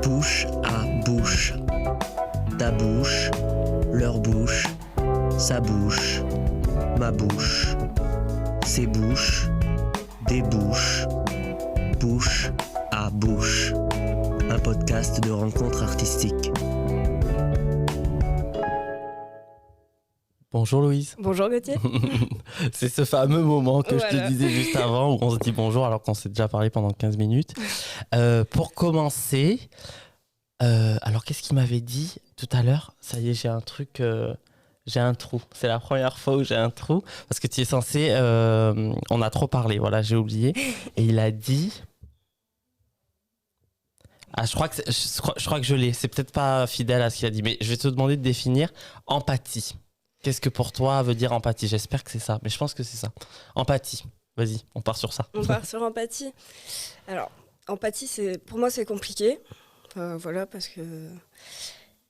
Bouche à bouche. Ta bouche, leur bouche, sa bouche, ma bouche, ses bouches, des bouches, bouche à bouche. Un podcast de rencontres artistiques. Bonjour Louise. Bonjour Gauthier. C'est ce fameux moment que je te disais juste avant où on se dit bonjour alors qu'on s'est déjà parlé pendant 15 minutes. Pour commencer, alors qu'est-ce qu'il m'avait dit tout à l'heure ? Ça y est, j'ai un truc, j'ai un trou. C'est la première fois où j'ai un trou parce que tu es censé, on a trop parlé, voilà, j'ai oublié. Et il a dit... Ah, je crois que je l'ai. C'est peut-être pas fidèle à ce qu'il a dit, mais je vais te demander de définir empathie. Qu'est-ce que pour toi veut dire empathie ? J'espère que c'est ça, mais je pense que c'est ça. Empathie. Vas-y, on part sur ça. On part sur empathie. Alors, empathie, pour moi, c'est compliqué. Voilà, parce que...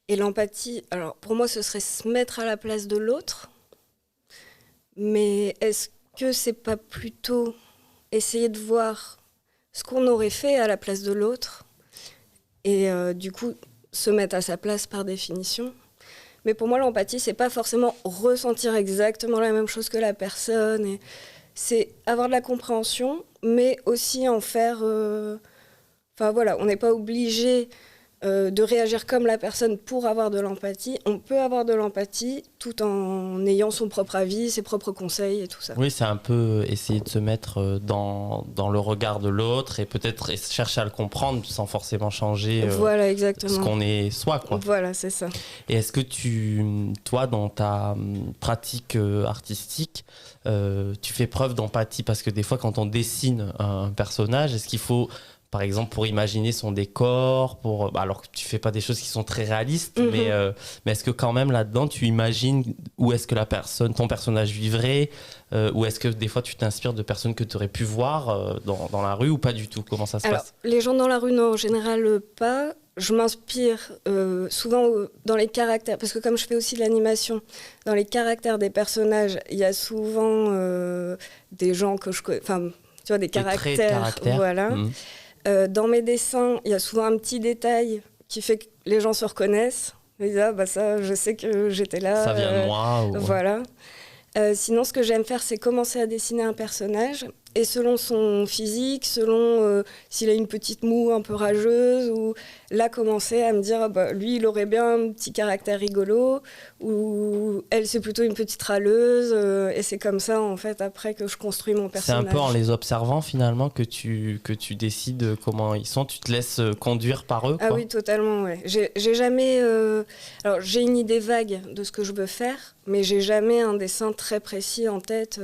Et l'empathie, alors pour moi, ce serait se mettre à la place de l'autre. Mais est-ce que c'est pas plutôt essayer de voir ce qu'on aurait fait à la place de l'autre et du coup, se mettre à sa place par définition ? Mais pour moi, l'empathie, c'est pas forcément ressentir exactement la même chose que la personne. C'est avoir de la compréhension, mais aussi en faire... Enfin voilà, on n'est pas obligé de réagir comme la personne pour avoir de l'empathie. On peut avoir de l'empathie tout en ayant son propre avis, ses propres conseils et tout ça. Oui, c'est un peu essayer de se mettre dans le regard de l'autre et peut-être chercher à le comprendre sans forcément changer voilà, exactement. Ce qu'on est soi, quoi. Voilà, c'est ça. Et est-ce que toi, dans ta pratique artistique, tu fais preuve d'empathie ? Parce que des fois, quand on dessine un personnage, est-ce qu'il faut... Par exemple, pour imaginer son décor, alors que tu fais pas des choses qui sont très réalistes, mais est-ce que quand même là-dedans, tu imagines où est-ce que ton personnage vivrait, ou est-ce que des fois tu t'inspires de personnes que tu aurais pu voir dans la rue ou pas du tout ? Comment ça se passe ? Les gens dans la rue, non, en général pas. Je m'inspire souvent dans les caractères, parce que comme je fais aussi de l'animation, dans les caractères des personnages, il y a souvent des gens que je connais, enfin, tu vois, des caractères. Voilà. Dans mes dessins, il y a souvent un petit détail qui fait que les gens se reconnaissent. Ils disent, ah bah ça, je sais que j'étais là. Ça vient de moi. Voilà. Sinon, ce que j'aime faire, c'est commencer à dessiner un personnage. Et selon son physique, selon s'il a une petite moue un peu rageuse, ou là, commencer à me dire, ah bah, lui, il aurait bien un petit caractère rigolo, ou elle, c'est plutôt une petite râleuse. Et c'est comme ça, en fait, après que je construis mon personnage. C'est un peu en les observant, finalement, que tu décides comment ils sont. Tu te laisses conduire par eux, quoi. Ah oui, totalement, ouais. J'ai jamais... Alors, j'ai une idée vague de ce que je veux faire, mais j'ai jamais un dessin très précis en tête.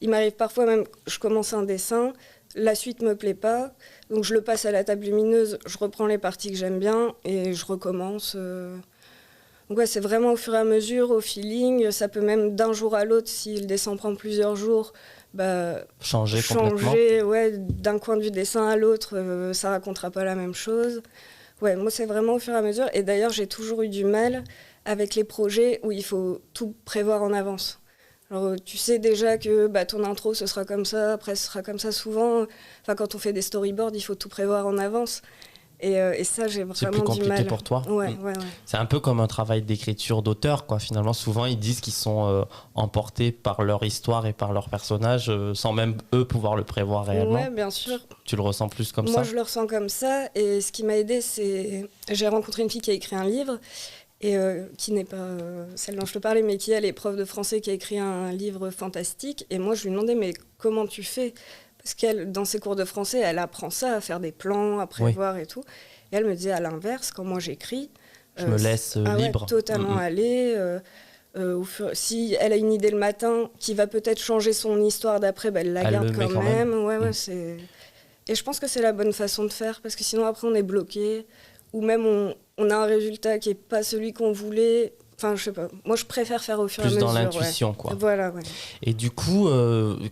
Il m'arrive parfois même, je commence un dessin, la suite me plaît pas, donc je le passe à la table lumineuse, je reprends les parties que j'aime bien et je recommence. Donc ouais, c'est vraiment au fur et à mesure, au feeling. Ça peut même d'un jour à l'autre, si le dessin prend plusieurs jours, changer complètement. Ouais, d'un coin du dessin à l'autre, ça racontera pas la même chose. Ouais, moi c'est vraiment au fur et à mesure. Et d'ailleurs, j'ai toujours eu du mal avec les projets où il faut tout prévoir en avance. Alors, tu sais déjà que ton intro, ce sera comme ça, après, ce sera comme ça souvent. Enfin, quand on fait des storyboards, il faut tout prévoir en avance. Et ça, j'ai vraiment du mal. C'est plus compliqué pour toi. Ouais. C'est un peu comme un travail d'écriture d'auteur, quoi. Finalement, souvent, ils disent qu'ils sont emportés par leur histoire et par leur personnage, sans même eux pouvoir le prévoir réellement. Ouais, bien sûr. Tu le ressens plus comme ça ? Moi, je le ressens comme ça. Et ce qui m'a aidée, c'est... J'ai rencontré une fille qui a écrit un livre, et qui n'est pas celle dont je te parlais, mais qui est l'épreuve de français, qui a écrit un livre fantastique. Et moi, je lui demandais, mais comment tu fais ? Parce qu'elle, dans ses cours de français, elle apprend ça, à faire des plans, à prévoir et tout. Et elle me disait, à l'inverse, quand moi j'écris... Je me laisse libre. Ouais, totalement aller. Si elle a une idée le matin qui va peut-être changer son histoire d'après, elle la garde quand même. Ouais, c'est... Et je pense que c'est la bonne façon de faire, parce que sinon, après, on est bloqué. Ou même, on a un résultat qui n'est pas celui qu'on voulait. Enfin, je sais pas. Moi, je préfère faire au fur et à mesure. Plus dans l'intuition, quoi. Voilà, ouais. Et du coup,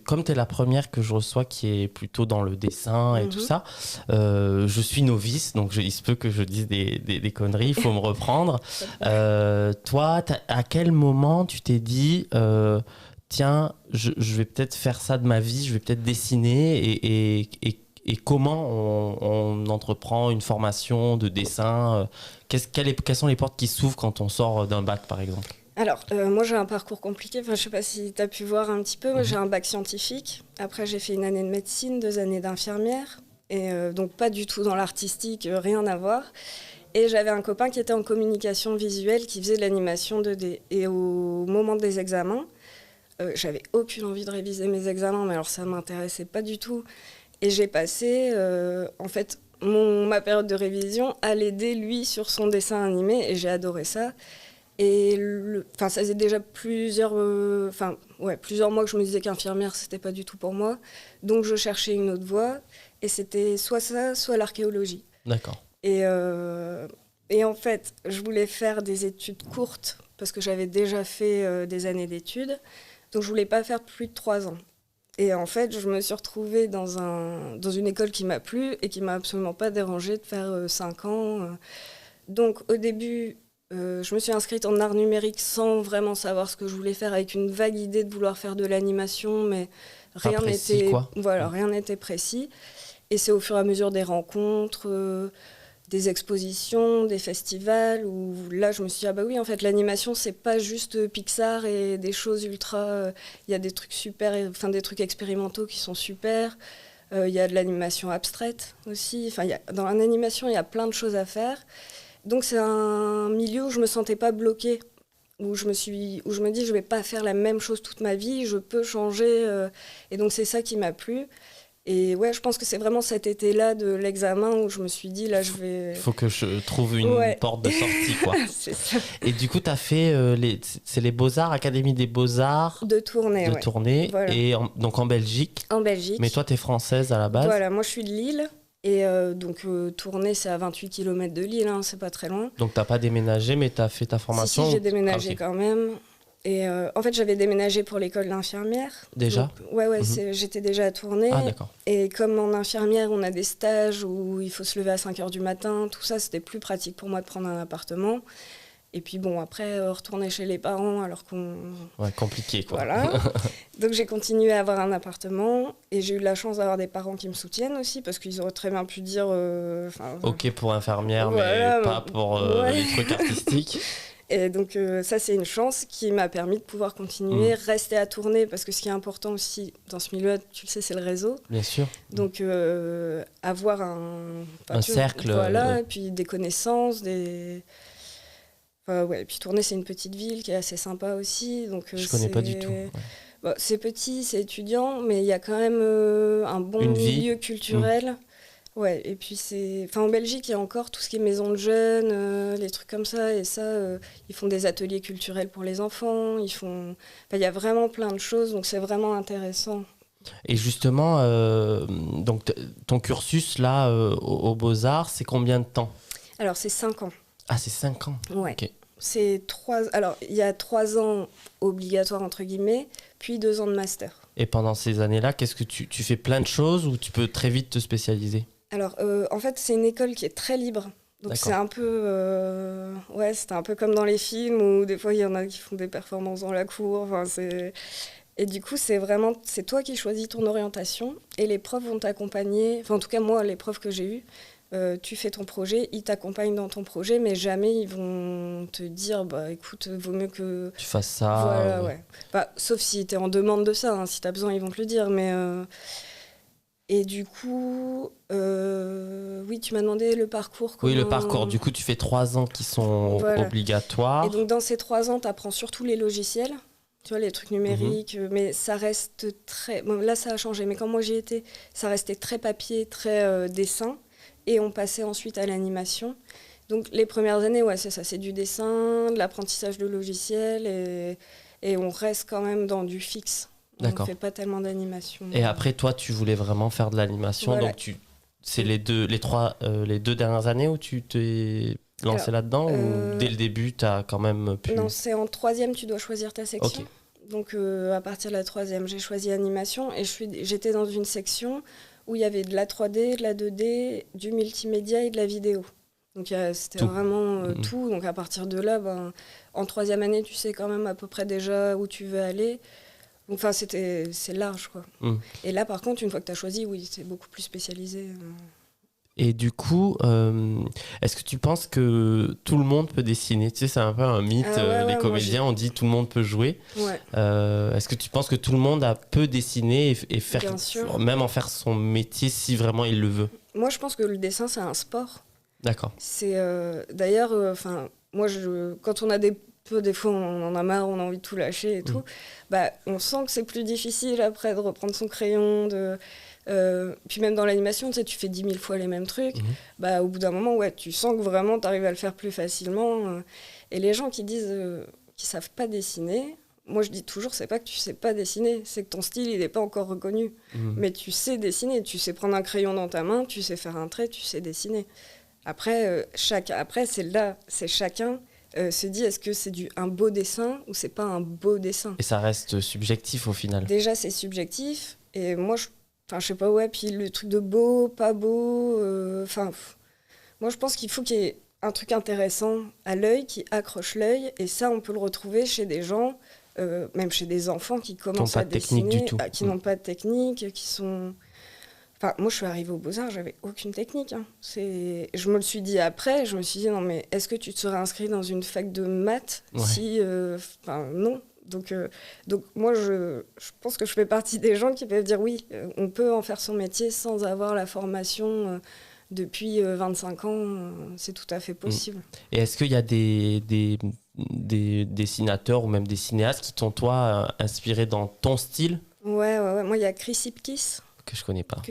comme tu es la première que je reçois qui est plutôt dans le dessin et tout ça, je suis novice, donc il se peut que je dise des conneries, il faut me reprendre. Toi, à quel moment tu t'es dit, tiens, je vais peut-être faire ça de ma vie, je vais peut-être dessiner, et et comment on entreprend une formation de dessin quelles sont les portes qui s'ouvrent quand on sort d'un bac, par exemple? Alors, moi, j'ai un parcours compliqué. Enfin, je ne sais pas si tu as pu voir un petit peu. Moi, j'ai un bac scientifique. Après, j'ai fait une année de médecine, 2 années d'infirmière. Et donc, pas du tout dans l'artistique, rien à voir. Et j'avais un copain qui était en communication visuelle, qui faisait de l'animation 2D. Et au moment des examens, j'avais aucune envie de réviser mes examens, mais alors ça ne m'intéressait pas du tout. Et j'ai passé, en fait, ma période de révision à l'aider, lui, sur son dessin animé. Et j'ai adoré ça. Et ça faisait déjà plusieurs mois que je me disais qu'infirmière, c'était pas du tout pour moi. Donc je cherchais une autre voie. Et c'était soit ça, soit l'archéologie. D'accord. Et en fait, je voulais faire des études courtes parce que j'avais déjà fait des années d'études. Donc, je ne voulais pas faire plus de 3 ans. Et en fait, je me suis retrouvée dans une école qui m'a plu et qui ne m'a absolument pas dérangée de faire 5 ans. Donc, au début, je me suis inscrite en art numérique sans vraiment savoir ce que je voulais faire, avec une vague idée de vouloir faire de l'animation, mais rien n'était précis. Et c'est au fur et à mesure des rencontres, des expositions, des festivals, où là, je me suis dit, ah bah oui, en fait, l'animation, c'est pas juste Pixar et des choses ultra... Il y a des trucs super, des trucs expérimentaux qui sont super. Il y a de l'animation abstraite aussi. Dans l'animation, il y a plein de choses à faire. Donc, c'est un milieu où je me sentais pas bloquée, où je me dis, je vais pas faire la même chose toute ma vie, je peux changer. Et donc, c'est ça qui m'a plu. Et ouais, je pense que c'est vraiment cet été-là de l'examen où je me suis dit, là, je vais... Il faut que je trouve une porte de sortie, quoi. C'est ça. Et du coup, tu as fait c'est les Beaux-Arts, Académie des Beaux-Arts. De Tournai, Voilà. Et donc en Belgique. En Belgique. Mais toi, tu es française à la base. Voilà, moi, je suis de Lille. Et Tournai, c'est à 28 km de Lille, hein, c'est pas très loin. Donc, tu n'as pas déménagé, mais tu as fait ta formation? Si, j'ai déménagé quand même. Et en fait, j'avais déménagé pour l'école d'infirmière. Déjà? Donc, j'étais déjà à Tournai. Ah, d'accord. Et comme en infirmière, on a des stages où il faut se lever à 5h du matin, tout ça, c'était plus pratique pour moi de prendre un appartement. Et puis bon, après, retourner chez les parents alors qu'on... Ouais, compliqué, quoi. Voilà. Donc j'ai continué à avoir un appartement et j'ai eu la chance d'avoir des parents qui me soutiennent aussi parce qu'ils auraient très bien pu dire... ok pour infirmière, mais pas pour les trucs artistiques. Et donc ça, c'est une chance qui m'a permis de pouvoir continuer, rester à Tournai, parce que ce qui est important aussi dans ce milieu, tu le sais, c'est le réseau. Bien sûr. Donc avoir un cercle. Voilà, et puis des connaissances, et puis Tournai, c'est une petite ville qui est assez sympa aussi. Donc, je connais pas du tout. Ouais. Bon, c'est petit, c'est étudiant, mais il y a quand même un bon milieu culturel. Ouais, et puis en Belgique, il y a encore tout ce qui est maison de jeunes, les trucs comme ça, et ça, ils font des ateliers culturels pour les enfants, il y a vraiment plein de choses, donc c'est vraiment intéressant. Et justement, donc ton cursus là, aux Beaux-Arts, c'est combien de temps? Alors, c'est 5 ans. Ah, c'est 5 ans? Ouais. Okay. Alors, il y a 3 ans obligatoires, entre guillemets, puis 2 ans de master. Et pendant ces années-là, qu'est-ce que tu fais plein de choses ou tu peux très vite te spécialiser? Alors, en fait, c'est une école qui est très libre. Donc, D'accord. c'est un peu... c'était un peu comme dans les films où des fois, il y en a qui font des performances dans la cour. Et du coup, c'est toi qui choisis ton orientation et les profs vont t'accompagner. Enfin, en tout cas, moi, les profs que j'ai eus, tu fais ton projet, ils t'accompagnent dans ton projet, mais jamais ils vont te dire, bah écoute, vaut mieux que... tu fasses ça. Voilà, ouais. Sauf si tu es en demande de ça, hein, si tu as besoin, ils vont te le dire, mais... Et du coup, oui, tu m'as demandé le parcours. Oui, le parcours. Du coup, tu fais 3 ans qui sont obligatoires. Et donc, dans ces 3 ans, tu apprends surtout les logiciels, tu vois, les trucs numériques, mais ça reste très... Bon, là, ça a changé, mais quand moi j'y étais, ça restait très papier, très dessin, et on passait ensuite à l'animation. Donc, les premières années, ouais, c'est ça, c'est du dessin, de l'apprentissage de logiciels, et on reste quand même dans du fixe. D'accord. On ne fait pas tellement d'animation. Et après, toi, tu voulais vraiment faire de l'animation, voilà. Donc c'est les 2 dernières années où tu t'es lancé là-dedans ou dès le début, tu as quand même pu... Non, c'est en 3e, tu dois choisir ta section. Okay. Donc à partir de la 3e, j'ai choisi animation et j'étais dans une section où il y avait de la 3D, de la 2D, du multimédia et de la vidéo. Donc c'était tout. Vraiment tout. Donc à partir de là, en 3e année, tu sais quand même à peu près déjà où tu veux aller. Donc, enfin, c'est large, quoi. Et là, par contre, une fois que tu as choisi, oui, c'est beaucoup plus spécialisé. Et du coup, est-ce que tu penses que tout le monde peut dessiner? Tu sais, c'est un peu un mythe. Les comédiens, on dit tout le monde peut jouer. Ouais. Est-ce que tu penses que tout le monde peut dessiner et faire, Bien sûr. même en faire son métier si vraiment il le veut? Moi, je pense que le dessin, c'est un sport. D'accord. C'est d'ailleurs, moi, quand on a des fois, on en a marre, on a envie de tout lâcher et tout. Bah, on sent que c'est plus difficile après de reprendre son crayon, puis même dans l'animation, tu sais, tu fais 10 000 fois les mêmes trucs. Bah, au bout d'un moment, ouais, tu sens que vraiment, tu arrives à le faire plus facilement. Et les gens qui disent qu'ils savent pas dessiner, moi, je dis toujours, c'est pas que tu sais pas dessiner, c'est que ton style, il n'est pas encore reconnu. Mais tu sais dessiner, tu sais prendre un crayon dans ta main, tu sais faire un trait, tu sais dessiner. Après, c'est chacun se dit, est-ce que c'est un beau dessin ou c'est pas un beau dessin? Et ça reste subjectif au final. Déjà, c'est subjectif. Et moi, je sais pas, ouais, puis le truc de beau, pas beau, moi, je pense qu'il faut qu'il y ait un truc intéressant à l'œil, qui accroche l'œil. Et ça, on peut le retrouver chez des gens, même chez des enfants qui commencent à dessiner, qui n'ont pas de technique, qui sont... Enfin, moi, je suis arrivée aux Beaux-Arts, j'avais aucune technique. Hein. Je me le suis dit après, je me suis dit, non, mais est-ce que tu te serais inscrit dans une fac de maths si... non. Donc moi, je pense que je fais partie des gens qui peuvent dire, oui, on peut en faire son métier sans avoir la formation depuis 25 ans. C'est tout à fait possible. Et est-ce qu'il y a des dessinateurs ou même des cinéastes qui t'ont, toi, inspiré dans ton style? Ouais. Moi, il y a Chris Ipkiss. Que je connais pas.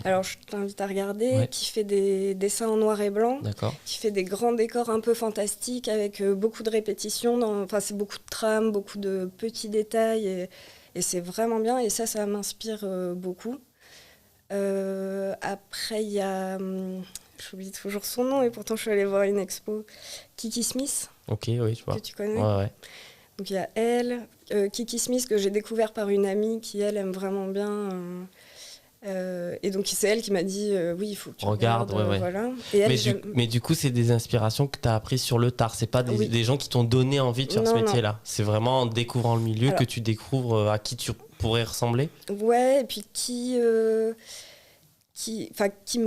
Alors, je t'invite à regarder, qui fait des dessins en noir et blanc, qui fait des grands décors un peu fantastiques avec beaucoup de répétitions, c'est beaucoup de trames, beaucoup de petits détails, et c'est vraiment bien, et ça m'inspire beaucoup. Après, il y a, j'oublie toujours son nom, et pourtant je suis allée voir une expo, Kiki Smith, oui, je vois. Que tu connais. Ouais. Donc il y a elle, Kiki Smith, que j'ai découvert par une amie qui, elle, aime vraiment bien... et donc c'est elle qui m'a dit oui, il faut que tu regardes. Voilà. Et mais du coup, c'est des inspirations que tu as apprises sur le tard. C'est pas des gens qui t'ont donné envie de faire ce métier-là. C'est vraiment en découvrant le milieu que tu découvres à qui tu pourrais ressembler. Ouais, et puis qui me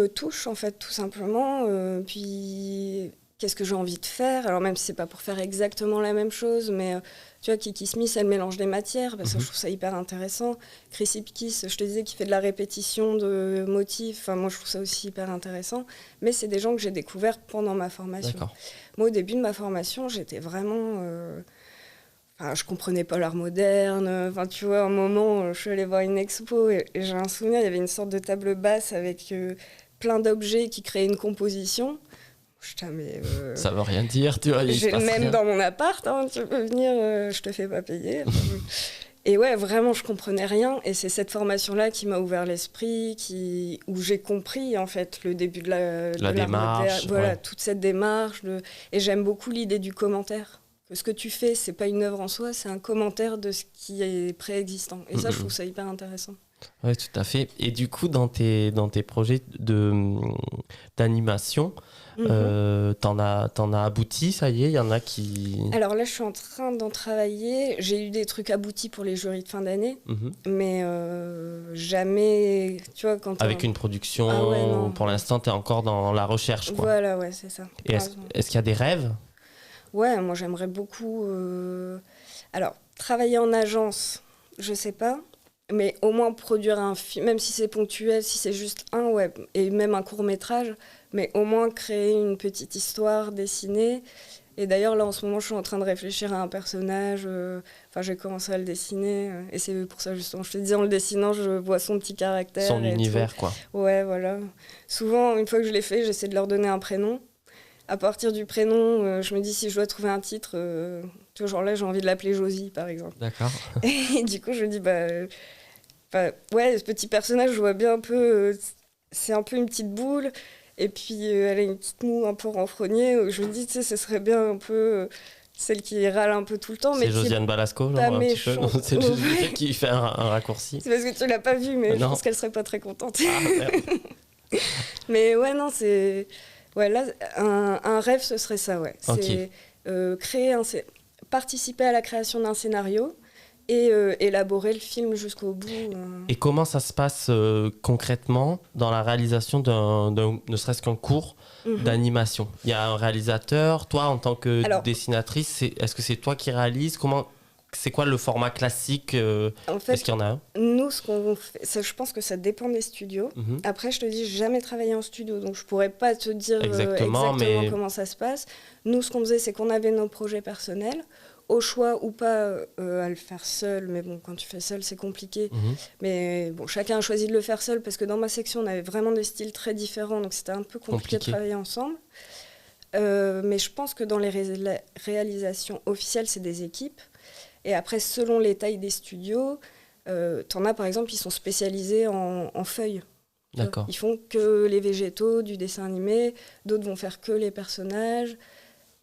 touche en fait, tout simplement. Puis qu'est-ce que j'ai envie de faire? Alors même si c'est pas pour faire exactement la même chose, mais tu vois, Kiki Smith, elle mélange des matières, parce que je trouve ça hyper intéressant. Chris Ipkiss, je te disais, qui fait de la répétition de motifs, moi je trouve ça aussi hyper intéressant. Mais c'est des gens que j'ai découverts pendant ma formation. D'accord. Moi, au début de ma formation, j'étais vraiment... je comprenais pas l'art moderne. Tu vois, à un moment, je suis allée voir une expo et j'ai un souvenir, il y avait une sorte de table basse avec plein d'objets qui créaient une composition. Putain, mais ça veut rien dire, tu vois. J'ai le même dans mon appart, hein, tu peux venir, je te fais pas payer. Et ouais, vraiment, je comprenais rien. Et c'est cette formation-là qui m'a ouvert l'esprit, où j'ai compris, en fait, le début de la démarche. Voilà, toute cette démarche. Et j'aime beaucoup l'idée du commentaire. Que ce que tu fais, c'est pas une œuvre en soi, c'est un commentaire de ce qui est préexistant. Et ça, je trouve ça hyper intéressant. Oui, tout à fait. Et du coup, dans tes projets d'animation, t'en as abouti, ça y est, il y en a qui... Alors là, je suis en train d'en travailler. J'ai eu des trucs aboutis pour les jurys de fin d'année, mais jamais, tu vois, quand... Avec une production, pour l'instant, t'es encore dans la recherche, quoi. Voilà, ouais, c'est ça. Et est-ce qu'il y a des rêves? Ouais, moi, j'aimerais beaucoup... Alors, travailler en agence, je sais pas. Mais au moins produire un film, même si c'est ponctuel, si c'est juste et même un court-métrage, mais au moins créer une petite histoire dessinée. Et d'ailleurs, là, en ce moment, je suis en train de réfléchir à un personnage. J'ai commencé à le dessiner. Et c'est pour ça, justement, je te dis, en le dessinant, je vois son petit caractère. Son univers, quoi. Ouais, voilà. Souvent, une fois que je l'ai fait, j'essaie de leur donner un prénom. À partir du prénom, je me dis, si je dois trouver un titre, genre là, j'ai envie de l'appeler Josie, par exemple. D'accord. Et du coup, je me dis, ce petit personnage, je vois bien un peu... c'est un peu une petite boule. Et puis, elle a une petite moue un peu renfrognée. Je me dis, tu sais, ce serait bien un peu... celle qui râle un peu tout le temps. C'est Josiane Balasco, genre, un petit peu. C'est le qui fait un raccourci. C'est parce que tu l'as pas vue, mais je pense qu'elle serait pas très contente. Ah, merde. Mais ouais, non, c'est... Ouais, là, un rêve, ce serait ça, ouais. Okay. C'est participer à la création d'un scénario et élaborer le film jusqu'au bout. Et comment ça se passe concrètement dans la réalisation ne serait-ce qu'un cours d'animation? Il y a un réalisateur, toi en tant que dessinatrice, est-ce que c'est toi qui réalises? C'est quoi le format classique? En fait, est-ce qu'il y en a un? Nous, ce qu'on fait, je pense que ça dépend des studios. Après, je te dis, j'ai jamais travaillé en studio, donc je pourrais pas te dire exactement comment ça se passe. Nous, ce qu'on faisait, c'est qu'on avait nos projets personnels, au choix ou pas à le faire seul. Mais bon, quand tu fais seul, c'est compliqué. Mais bon, chacun a choisi de le faire seul, parce que dans ma section, on avait vraiment des styles très différents, donc c'était un peu compliqué de travailler ensemble. Mais je pense que dans les réalisations officielles, c'est des équipes. Et après, selon les tailles des studios, t'en as par exemple qui sont spécialisés en feuilles. D'accord. Ils font que les végétaux, du dessin animé, d'autres vont faire que les personnages.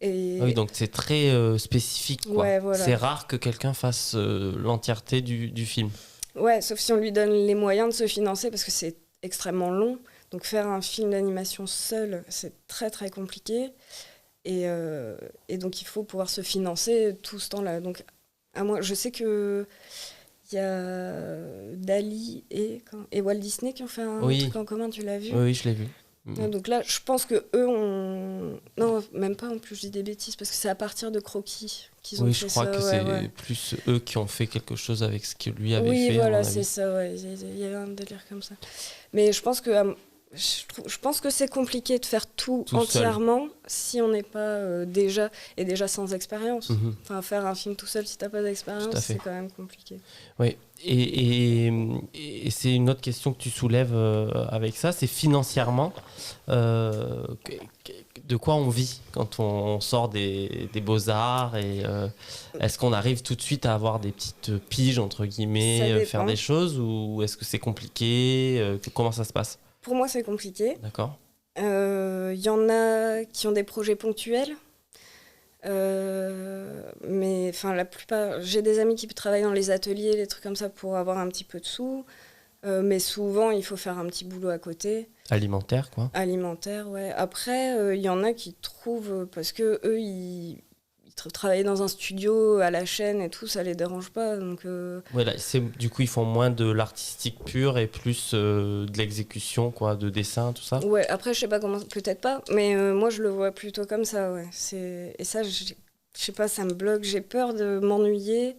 Oui, donc c'est très spécifique, quoi. Ouais, voilà. C'est rare que quelqu'un fasse l'entièreté du film. Ouais, sauf si on lui donne les moyens de se financer, parce que c'est extrêmement long. Donc faire un film d'animation seul, c'est très très compliqué. Et donc il faut pouvoir se financer tout ce temps-là. Donc moi, je sais que il y a Dali et Walt Disney qui ont fait un truc en commun, tu l'as vu? Oui, je l'ai vu. Donc là, je pense que eux ont... Non, même pas, en plus, je dis des bêtises, parce que c'est à partir de croquis qu'ils ont fait ça. Oui, je crois que c'est plus eux qui ont fait quelque chose avec ce que lui avait fait. Oui, voilà, c'est ça, ouais. Il y a un délire comme ça. Mais je pense que c'est compliqué de faire tout entièrement seul, si on n'est pas déjà sans expérience. Enfin, faire un film tout seul si t'as pas d'expérience, c'est quand même compliqué. Oui, et c'est une autre question que tu soulèves avec ça, c'est financièrement. De quoi on vit quand on sort des beaux-arts et est-ce qu'on arrive tout de suite à avoir des petites piges, entre guillemets, faire des choses, ou est-ce que c'est compliqué? Comment ça se passe? Pour moi, c'est compliqué. D'accord. Y en a qui ont des projets ponctuels. Mais enfin, la plupart... J'ai des amis qui travaillent dans les ateliers, des trucs comme ça, pour avoir un petit peu de sous. Mais souvent, il faut faire un petit boulot à côté. Alimentaire, quoi. Alimentaire, ouais. Après, y en a qui trouvent... Parce que eux, ils travailler dans un studio à la chaîne et tout, ça les dérange pas. Donc, voilà, du coup, ils font moins de l'artistique pur et plus de l'exécution, quoi, de dessin, tout ça. Ouais, après, je sais pas comment, peut-être pas, mais moi, je le vois plutôt comme ça, ouais. Et ça, je sais pas, ça me bloque. J'ai peur de m'ennuyer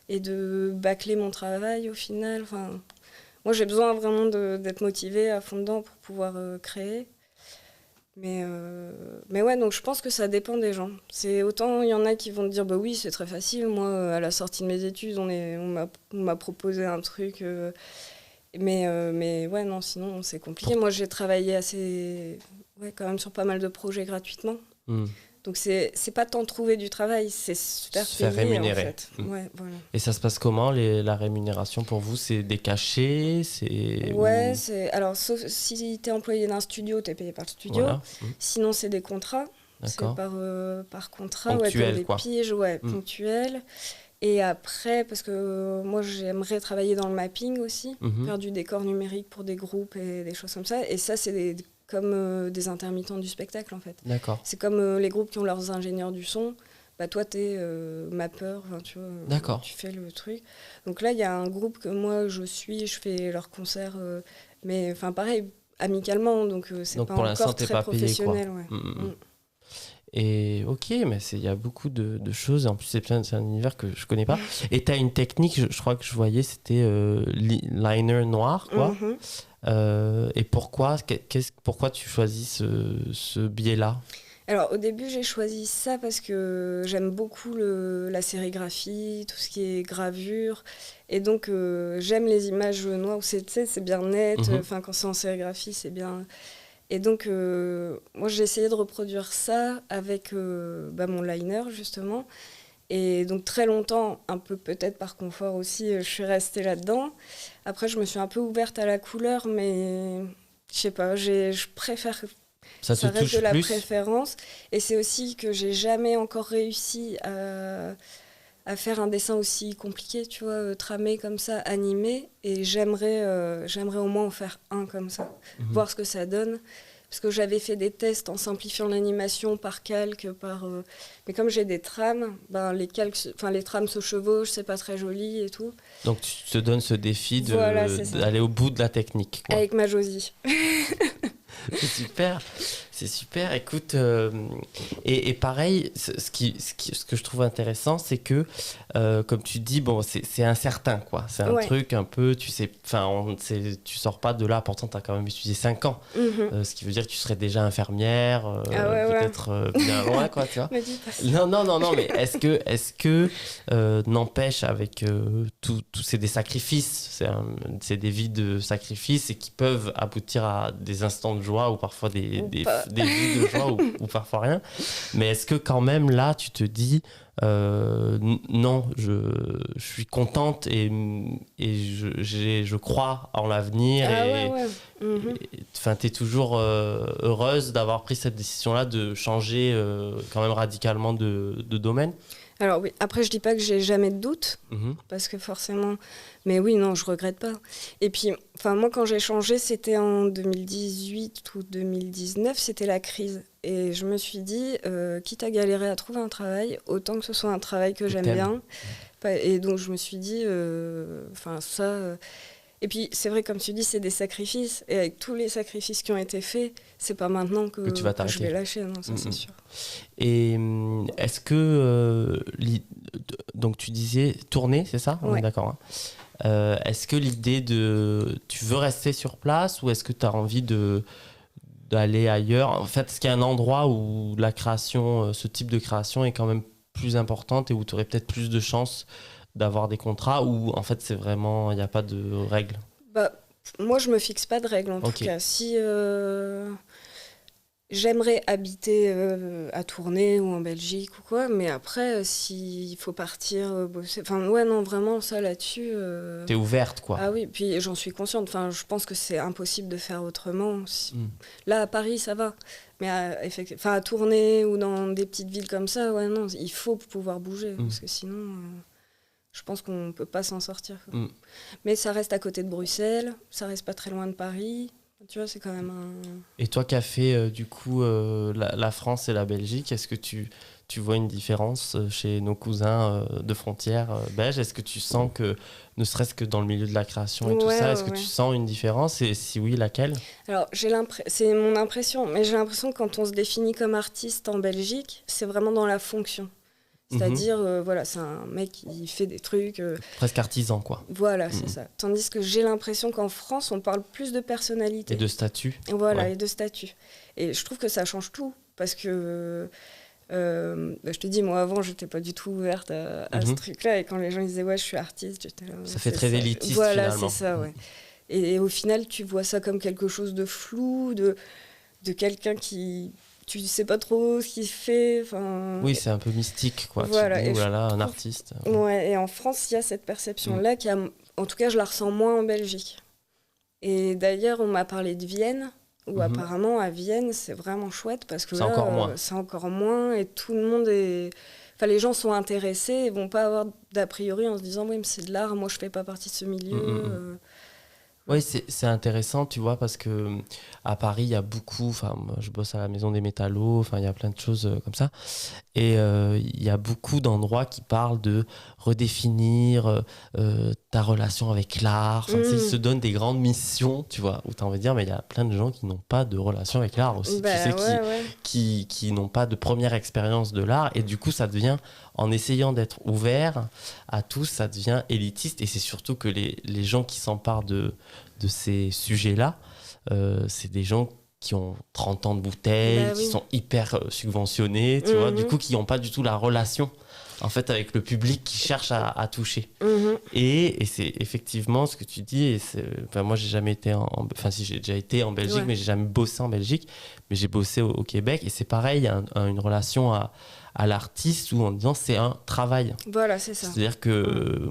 et de bâcler mon travail au final. Enfin, moi, j'ai besoin vraiment d'être motivée à fond dedans pour pouvoir créer. Mais ouais, donc je pense que ça dépend des gens. C'est autant il y en a qui vont te dire bah oui, c'est très facile. Moi, à la sortie de mes études, on m'a proposé un truc. Mais ouais, non, sinon c'est compliqué. Moi, j'ai travaillé quand même sur pas mal de projets gratuitement. Donc c'est pas tant trouver du travail, c'est se faire payer, rémunérer. En fait. Ouais, voilà. Et ça se passe comment, la rémunération pour vous? C'est des cachets? Ouais, alors sauf si t'es employé d'un studio, t'es payé par le studio. Voilà. Sinon c'est des contrats. D'accord. C'est par contrat, ponctuel, pour des piges, ponctuelles. Et après, parce que moi j'aimerais travailler dans le mapping aussi, faire du décor numérique pour des groupes et des choses comme ça. Et ça c'est comme des intermittents du spectacle, en fait. D'accord. C'est comme les groupes qui ont leurs ingénieurs du son. Bah, toi, t'es mappeur, tu vois. D'accord. Tu fais le truc. Donc là, il y a un groupe que moi, je fais leurs concerts. Mais enfin, pareil, amicalement. Donc, c'est pas encore très professionnel. Payé, quoi. Ouais. Et ok, mais il y a beaucoup de choses. En plus, c'est un univers que je connais pas. Et tu as une technique, je crois que je voyais, c'était liner noir, quoi. Et pourquoi tu choisis ce biais-là? Alors, au début, j'ai choisi ça parce que j'aime beaucoup la sérigraphie, tout ce qui est gravure. Et donc, j'aime les images noires où c'est bien net. Enfin, quand c'est en sérigraphie, c'est bien... Et donc, moi, j'ai essayé de reproduire ça avec mon liner, justement. Et donc, très longtemps, un peu peut-être par confort aussi, je suis restée là-dedans. Après, je me suis un peu ouverte à la couleur, mais je sais pas, je préfère... Ça reste de la plus. préférence. Et c'est aussi que j'ai jamais encore réussi à faire un dessin aussi compliqué, tu vois, tramé comme ça, animé. Et j'aimerais au moins en faire un comme ça, voir ce que ça donne. parce que j'avais fait des tests en simplifiant l'animation par calque, mais comme j'ai des trames, les trames se chevauchent, c'est pas très joli et tout. Donc tu te donnes ce défi Voilà, c'est ça. d'aller au bout de la technique, quoi. Avec ma Josie. C'est super, c'est super. Écoute, et pareil, ce que je trouve intéressant, c'est que, comme tu dis, bon, c'est incertain, quoi. C'est un truc un peu, tu sais, tu sors pas de là. Pourtant, tu as quand même étudié 5 ans, ce qui veut dire que tu serais déjà infirmière, peut-être bien loin, quoi, tu vois. Me dis pas ça. Non, mais est-ce que n'empêche avec c'est des sacrifices, c'est des vies de sacrifices et qui peuvent aboutir à des instants de joie ou parfois des vies de joie ou parfois rien. Mais est-ce que quand même là, tu te dis non, je suis contente et je crois en l'avenir t'es toujours heureuse d'avoir pris cette décision-là de changer quand même radicalement de domaine? Alors oui, après je dis pas que j'ai jamais de doute, parce que forcément, mais oui, non, je regrette pas. Et puis, moi quand j'ai changé, c'était en 2018 ou 2019, c'était la crise. Et je me suis dit, quitte à galérer à trouver un travail, autant que ce soit un travail que j'aime bien. Et donc je me suis dit, et puis c'est vrai, comme tu dis, c'est des sacrifices. Et avec tous les sacrifices qui ont été faits, c'est pas maintenant que tu vas je vais lâcher, non, ça c'est sûr. Et est-ce que, donc tu disais tourner, c'est ça? On est d'accord, hein. Est-ce que l'idée tu veux rester sur place ou est-ce que tu as envie d'aller ailleurs? En fait, est-ce qu'il y a un endroit où la création, ce type de création est quand même plus importante et où tu aurais peut-être plus de chances d'avoir des contrats, ou en fait c'est vraiment, il n'y a pas de règles? Moi je me fixe pas de règles en tout cas. Si j'aimerais habiter à Tournai ou en Belgique ou quoi, mais après s'il faut partir bosser, non, vraiment ça là-dessus t'es ouverte, quoi. Ah oui, puis j'en suis consciente, je pense que c'est impossible de faire autrement. Là à Paris ça va, mais à Tournai ou dans des petites villes comme ça, non, il faut pouvoir bouger, parce que sinon je pense qu'on ne peut pas s'en sortir, quoi. Mais ça reste à côté de Bruxelles, ça reste pas très loin de Paris. Tu vois, c'est quand même un... Et toi qui as fait du coup la France et la Belgique, est-ce que tu vois une différence chez nos cousins de frontières belges? Est-ce que tu sens que, ne serait-ce que dans le milieu de la création et tout ça, est-ce que tu sens une différence? Et si oui, laquelle? Alors, c'est mon impression, mais j'ai l'impression que quand on se définit comme artiste en Belgique, c'est vraiment dans la fonction. C'est-à-dire, c'est un mec qui fait des trucs... presque artisan, quoi. Voilà, c'est ça. Tandis que j'ai l'impression qu'en France, on parle plus de personnalité. Et de statut. Voilà, et de statut. Et je trouve que ça change tout. Parce que, je te dis, moi, avant, j'étais pas du tout ouverte à ce truc-là. Et quand les gens disaient, je suis artiste, j'étais là... Ça fait très élitiste, voilà, finalement. C'est ça, ouais. Et au final, tu vois ça comme quelque chose de flou, de quelqu'un qui... Tu sais pas trop ce qu'il fait. Oui, c'est un peu mystique, quoi. Voilà, tu te dis, un artiste. Ouais, et en France, il y a cette perception-là qui en tout cas, je la ressens moins en Belgique. Et d'ailleurs, on m'a parlé de Vienne, où apparemment, à Vienne, c'est vraiment chouette, parce que c'est encore moins, et tout le monde est... les gens sont intéressés et vont pas avoir d'a priori en se disant, oui, mais c'est de l'art, moi, je fais pas partie de ce milieu. Oui, c'est intéressant, tu vois, parce que à Paris, il y a beaucoup, moi, je bosse à la Maison des Métallos, il y a plein de choses comme ça, et il y a beaucoup d'endroits qui parlent de redéfinir ta relation avec l'art, ils se donnent des grandes missions, tu vois, où tu as envie de dire, mais il y a plein de gens qui n'ont pas de relation avec l'art aussi, qui n'ont pas de première expérience de l'art, et du coup, ça devient, en essayant d'être ouvert à tous, ça devient élitiste, et c'est surtout que les gens qui s'emparent de ces sujets-là, c'est des gens qui ont 30 ans de bouteilles, qui sont hyper subventionnés, tu vois, du coup, qui n'ont pas du tout la relation en fait, avec le public qui cherche à toucher. Et c'est effectivement ce que tu dis, et moi, j'ai jamais été si, j'ai déjà été en Belgique, mais j'ai jamais bossé en Belgique, mais j'ai bossé au Québec, et c'est pareil, il y a une relation à l'artiste où en disant c'est un travail. Voilà, c'est ça. C'est-à-dire que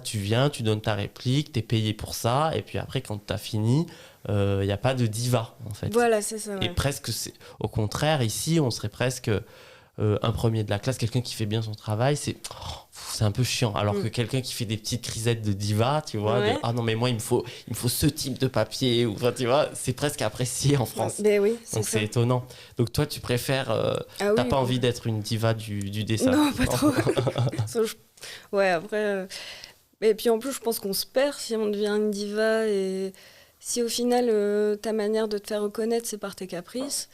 tu viens, tu donnes ta réplique, t'es payé pour ça, et puis après quand t'as fini, il n'y a pas de diva en fait. Voilà, c'est ça. Ouais. Et presque, au contraire, ici on serait presque un premier de la classe, quelqu'un qui fait bien son travail, c'est un peu chiant. Alors que quelqu'un qui fait des petites crisettes de diva, tu vois, ah non, mais moi, il me faut ce type de papier, ou enfin, tu vois, c'est presque apprécié en France. Ben oui, donc c'est étonnant. Donc toi, tu préfères, t'as pas envie d'être une diva du dessin? Non, pas trop. Ouais, après. Et puis en plus, je pense qu'on se perd si on devient une diva. Et si au final, ta manière de te faire reconnaître, c'est par tes caprices.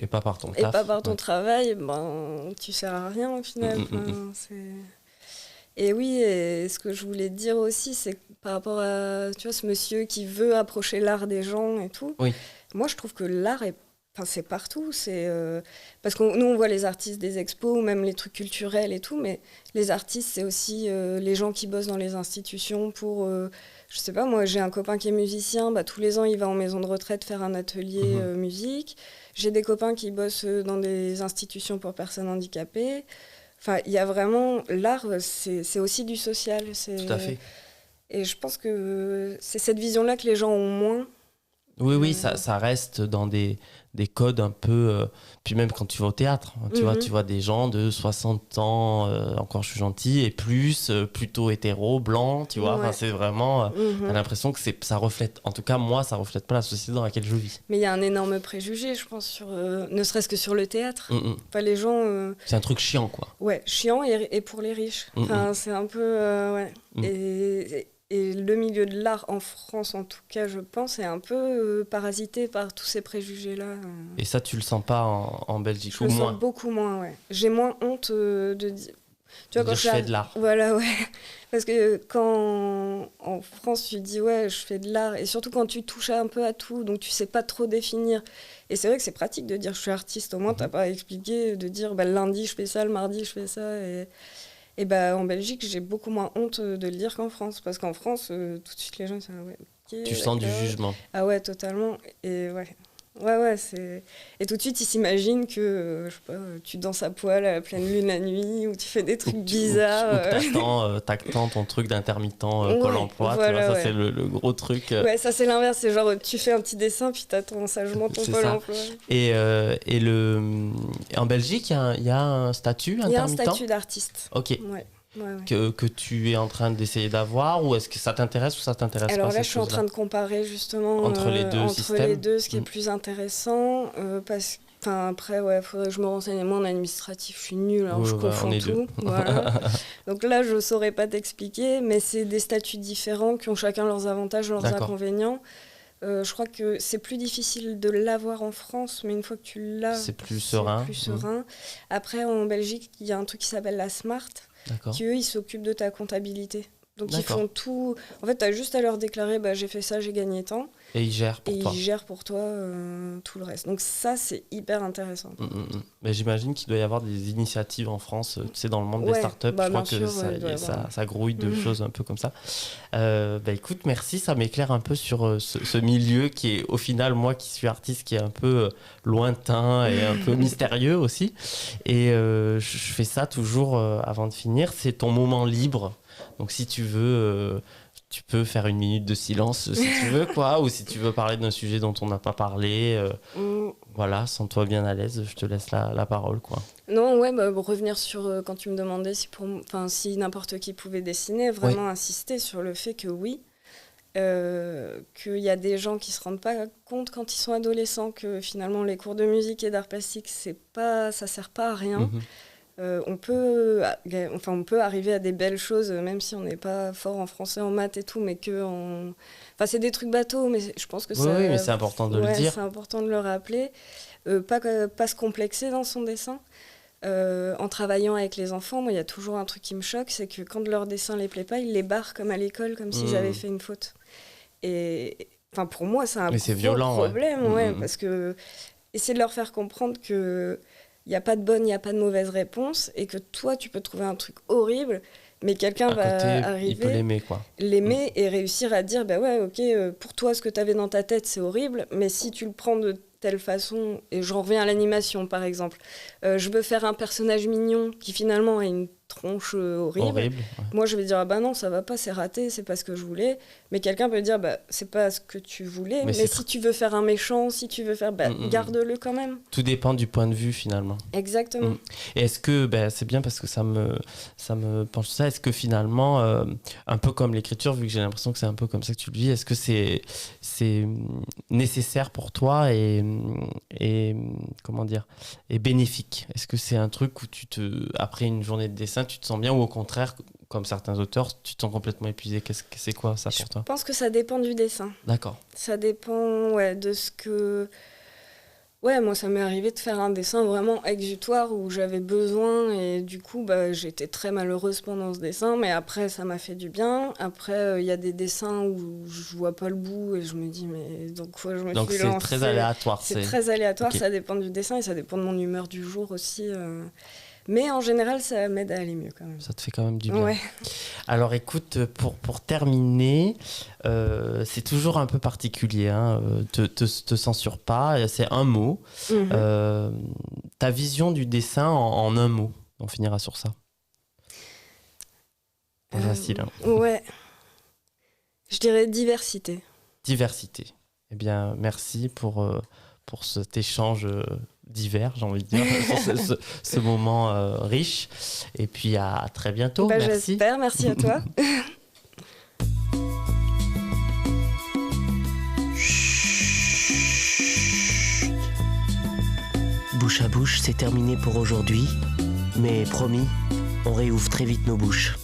Et pas par ton taf. Et pas par ton travail, ben, tu sers à rien au final. Et oui, et ce que je voulais te dire aussi, c'est que par rapport à tu vois, ce monsieur qui veut approcher l'art des gens et tout, moi je trouve que l'art c'est partout. Parce que nous, on voit les artistes des expos, ou même les trucs culturels et tout, mais les artistes, c'est aussi les gens qui bossent dans les institutions pour... je sais pas, moi, j'ai un copain qui est musicien, tous les ans, il va en maison de retraite faire un atelier musique. J'ai des copains qui bossent dans des institutions pour personnes handicapées. Enfin, il y a vraiment... L'art, c'est aussi du social. Tout à fait. Et je pense que c'est cette vision-là que les gens ont moins. Oui, ça reste dans des codes un peu... puis même quand tu vas au théâtre, tu vois des gens de 60 ans, encore je suis gentil, et plus, plutôt hétéro, blanc, tu vois. Enfin, c'est vraiment... t'as l'impression que ça reflète... En tout cas, moi, ça reflète pas la société dans laquelle je vis. Mais il y a un énorme préjugé, je pense, sur, ne serait-ce que sur le théâtre. Enfin, les gens... C'est un truc chiant, quoi. Ouais, chiant et pour les riches. Enfin, c'est un peu... Et le milieu de l'art en France, en tout cas, je pense, est un peu parasité par tous ces préjugés-là. Et ça, tu le sens pas en Belgique? Je le sens beaucoup moins, ouais. J'ai moins honte de dire... Tu vois, quand je fais de l'art. Voilà, ouais. Parce que quand en France, tu dis, ouais, je fais de l'art, et surtout quand tu touches un peu à tout, donc tu sais pas trop définir. Et c'est vrai que c'est pratique de dire, je suis artiste, au moins, t'as pas à expliquer, de dire, le lundi, je fais ça, le mardi, je fais ça, Et en Belgique, j'ai beaucoup moins honte de le dire qu'en France. Parce qu'en France, tout de suite, les gens disent tu sens du jugement. Ah ouais, totalement. Et ouais, c'est... Et tout de suite, ils s'imaginent que, je sais pas, tu danses à poil à la pleine lune la nuit, ou tu fais des trucs bizarres. Ou t'attends ton truc d'intermittent Pôle emploi, voilà, tu vois, ça c'est le gros truc. Ouais, ça c'est l'inverse, c'est genre tu fais un petit dessin, puis t'attends sagement ton Pôle emploi. Et en Belgique, il y a un statut intermittent? Il y a un statut d'artiste. Ok. Ouais. Que tu es en train d'essayer d'avoir, ou est-ce que ça t'intéresse ou ça t'intéresse pas? Alors là, je suis en train de comparer justement entre les deux systèmes, ce qui est plus intéressant. Après, faudrait que je me renseigne. Moi, en administratif, je suis nulle, alors je confonds tout. Voilà. Donc là, je saurais pas t'expliquer, mais c'est des statuts différents qui ont chacun leurs avantages, leurs inconvénients. Je crois que c'est plus difficile de l'avoir en France, mais une fois que tu l'as, c'est plus serein. Après, en Belgique, il y a un truc qui s'appelle la Smart. Qui, eux, ils s'occupent de ta comptabilité. Donc, ils font tout... En fait, tu as juste à leur déclarer, j'ai fait ça, j'ai gagné tant. Et ils gèrent pour toi. Ils gèrent pour toi tout le reste. Donc ça, c'est hyper intéressant. Mais j'imagine qu'il doit y avoir des initiatives en France, tu sais, dans le monde des startups. Je crois que ça grouille de choses un peu comme ça. Écoute, merci, ça m'éclaire un peu sur ce milieu qui est, au final, moi qui suis artiste, qui est un peu lointain et un peu mystérieux aussi. Et je fais ça toujours avant de finir. C'est ton moment libre. Donc si tu veux... tu peux faire une minute de silence si tu veux, quoi, ou si tu veux parler d'un sujet dont on n'a pas parlé. Voilà, sens-toi bien à l'aise, je te laisse la parole, quoi. Non, revenir sur quand tu me demandais si n'importe qui pouvait dessiner, vraiment insister sur le fait que oui, qu'il y a des gens qui se rendent pas compte quand ils sont adolescents que finalement les cours de musique et d'art plastique, ça sert pas à rien. On peut arriver à des belles choses, même si on n'est pas fort en français, en maths et tout, mais c'est des trucs bateaux, mais je pense que oui, mais c'est important de le dire. C'est important de le rappeler. Pas se complexer dans son dessin. En travaillant avec les enfants, moi, il y a toujours un truc qui me choque, c'est que quand leur dessin les plaît pas, ils les barrent comme à l'école, comme s'ils avaient fait une faute. Et pour moi, c'est un gros problème, parce que essayer de leur faire comprendre que il n'y a pas de bonne, il n'y a pas de mauvaise réponse, et que toi, tu peux trouver un truc horrible, mais quelqu'un va arriver, il peut l'aimer et réussir à dire, pour toi, ce que tu avais dans ta tête, c'est horrible, mais si tu le prends de telle façon, et j'en reviens à l'animation, par exemple, je veux faire un personnage mignon qui finalement a une tronche horrible. Horrible. Ouais. Moi, je vais dire, ah bah non, ça va pas, c'est raté, c'est pas ce que je voulais. Mais quelqu'un peut dire, bah c'est pas ce que tu voulais, mais si tu veux faire un méchant, si tu veux faire, bah garde-le quand même. Tout dépend du point de vue finalement. Exactement. Et est-ce que, c'est bien parce que ça me penche sur ça, est-ce que finalement, un peu comme l'écriture, vu que j'ai l'impression que c'est un peu comme ça que tu le vis, est-ce que c'est nécessaire pour toi et comment dire, et bénéfique? Est-ce que c'est un truc où après une journée de dessin, tu te sens bien, ou au contraire, comme certains auteurs, tu te sens complètement épuisé? C'est quoi ça pour toi? Je pense que ça dépend du dessin. D'accord. Ça dépend de ce que... Ouais, moi, ça m'est arrivé de faire un dessin vraiment exutoire où j'avais besoin et du coup, j'étais très malheureuse pendant ce dessin, mais après, ça m'a fait du bien. Après, il y a des dessins où je vois pas le bout et je me dis, mais donc je me donc suis c'est lancée. Très aléatoire. C'est très aléatoire, okay. Ça dépend du dessin et ça dépend de mon humeur du jour aussi. Mais en général, ça m'aide à aller mieux quand même. Ça te fait quand même du bien. Ouais. Alors écoute, pour terminer, c'est toujours un peu particulier, hein, te censure pas, c'est un mot. Ta vision du dessin en un mot, on finira sur ça. Pas facile. Hein. Ouais. Je dirais diversité. Diversité. Eh bien, merci pour cet échange divers, j'ai envie de dire, ce moment riche. Et puis à très bientôt. Merci. J'espère, merci à toi. Bouche à bouche, c'est terminé pour aujourd'hui. Mais promis, on réouvre très vite nos bouches.